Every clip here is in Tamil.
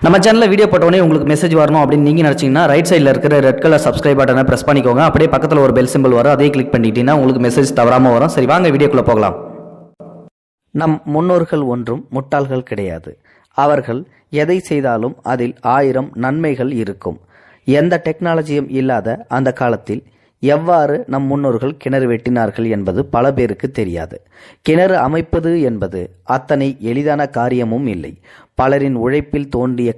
நம்ம சேனலில் வீடியோ போட்டோடனே உங்களுக்கு மெசேஜ் வரணும் அப்படின்னு நீங்கள் நினச்சிங்கன்னா ரைட் சைடில் இருக்கிற ரெட் கலர் சப்ஸ்கிரைப் பட்டனை ப்ரெஸ் பண்ணிக்கோங்க. அப்படியே பக்கத்தில் ஒரு பெல் சிம்பிள் வரும், அதே கிளிக் பண்ணிட்டீங்கன்னா உங்களுக்கு மெசேஜ் தவறாமல் வரும். சரி, வாங்க வீடியோக்குள்ளே போகலாம். நம் முன்னோர்கள் ஒன்றும் முட்டாள்கள் கிடையாது. அவர்கள் எதை செய்தாலும் அதில் 1000 நன்மைகள் இருக்கும். எந்த டெக்னாலஜியும் இல்லாத அந்த காலத்தில் எவ்வாறு நம் முன்னோர்கள் கிணறு வெட்டினார்கள் என்பது பல பேருக்கு தெரியாது. கிணறு அமைப்பது என்பது அத்தனை எளிதான காரியமும் இல்லை. பலரின் உழைப்பில் தோண்டிய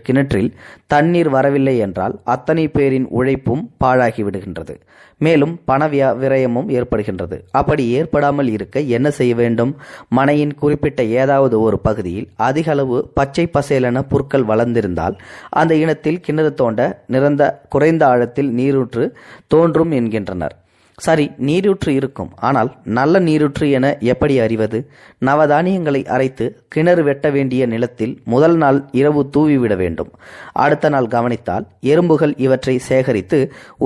கிணற்றில் தண்ணீர் வரவில்லை என்றால் அத்தனை பேரின் உழைப்பும் பாழாகி விடுகின்றது. மேலும் பண விரயமும் ஏற்படுகின்றது. அப்படி ஏற்படாமல் இருக்க என்ன செய்ய வேண்டும்? மனையின் குறிப்பிட்ட ஏதாவது ஒரு பகுதியில் அதிக அளவு பச்சை பசேலென புற்கள் வளர்ந்திருந்தால் அந்த இனத்தில் கிணறு தோண்ட குறைந்த ஆழத்தில் நீரூற்று தோன்றும் என்கின்றனர். சரி, நீரூற்று இருக்கும், ஆனால் நல்ல நீரூற்று என எப்படி அறிவது? நவதானியங்களை அரைத்து கிணறு வெட்ட வேண்டிய நிலத்தில் முதல் நாள் இரவு தூவிவிட வேண்டும். அடுத்த நாள் கவனித்தால் எறும்புகள் இவற்றை சேகரித்து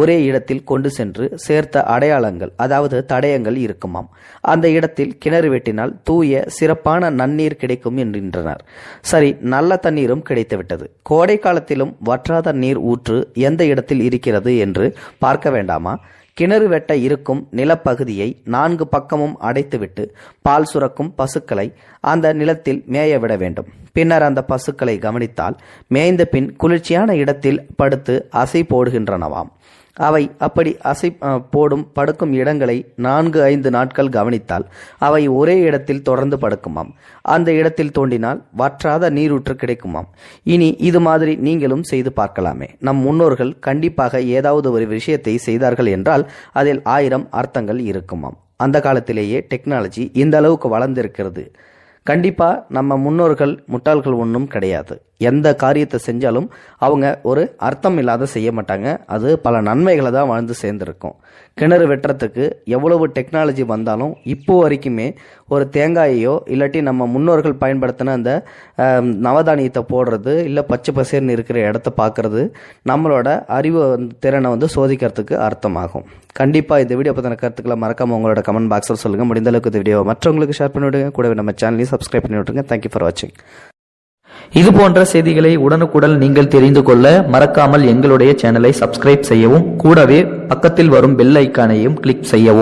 ஒரே இடத்தில் கொண்டு சென்று சேர்த்த அடையாளங்கள், அதாவது தடயங்கள் இருக்குமாம். அந்த இடத்தில் கிணறு வெட்டினால் தூய சிறப்பான நன்னீர் கிடைக்கும் என்கின்றனர். சரி, நல்ல தண்ணீரும் கிடைத்துவிட்டது. கோடை காலத்திலும் வற்றாத நீர் ஊற்று எந்த இடத்தில் இருக்கிறது என்று பார்க்க வேண்டாமா? கிணறு வெட்ட இருக்கும் நிலப்பகுதியை 4 பக்கமும் அடைத்துவிட்டு பால் சுரக்கும் பசுக்களை அந்த நிலத்தில் மேய விட வேண்டும். பின்னர் அந்த பசுக்களை கவனித்தால் மேய்ந்த பின் குளிர்ச்சியான இடத்தில் படுத்து அசை போடுகின்றனவாம். அவை அப்படி அசை படுக்கும் இடங்களை 4-5 நாட்கள் கவனித்தால் அவை ஒரே இடத்தில் தொடர்ந்து படுக்குமாம். அந்த இடத்தில் தோண்டினால் வற்றாத நீரூற்று கிடைக்குமாம். இனி இது மாதிரி நீங்களும் செய்து பார்க்கலாமே. நம் முன்னோர்கள் கண்டிப்பாக ஏதாவது ஒரு விஷயத்தை செய்தார்கள் என்றால் அதில் 1000 அர்த்தங்கள் இருக்குமாம். அந்த காலத்திலேயே டெக்னாலஜி இந்த அளவுக்கு வளர்ந்திருக்கிறது. கண்டிப்பா நம்ம முன்னோர்கள் முட்டாள்கள் ஒன்றும் கிடையாது. எந்த காரியத்தை செஞ்சாலும் அவங்க ஒரு அர்த்தம் இல்லாத செய்ய மாட்டாங்க. அது பல நன்மைகளை தான் வாழ்ந்து சேர்ந்துருக்கும். கிணறு வெட்டுறதுக்கு எவ்வளவு டெக்னாலஜி வந்தாலும் இப்போ வரைக்குமே ஒரு தேங்காயையோ இல்லாட்டி நம்ம முன்னோர்கள் பயன்படுத்தின அந்த நவதானியத்தை போடுறது, இல்லை பச்சை பசேர்னு இருக்கிற இடத்த பார்க்கறது நம்மளோட அறிவு திறனை சோதிக்கிறதுக்கு அர்த்தமாகும். கண்டிப்பாக இந்த வீடியோ பற்றின கருத்துக்களை மறக்காமல் உங்களோட கமெண்ட் பாக்ஸில் சொல்லுங்கள். முடிந்த அளவுக்கு இந்த வீடியோ மற்றவங்களுக்கு ஷேர் பண்ணிவிடுங்க. கூடவே நம்ம சேனலையும் சப்ஸ்கிரைப் பண்ணி விட்டுருங்க. தேங்க்யூ ஃபார் வாட்சிங். இது போன்ற செய்திகளை உடனுக்குடன் நீங்கள் தெரிந்து கொள்ள மறக்காமல் எங்களுடைய சேனலை சப்ஸ்கிரைப் செய்யவும், கூடவே பக்கத்தில் வரும் பெல் ஐக்கானையும் கிளிக் செய்யவும்.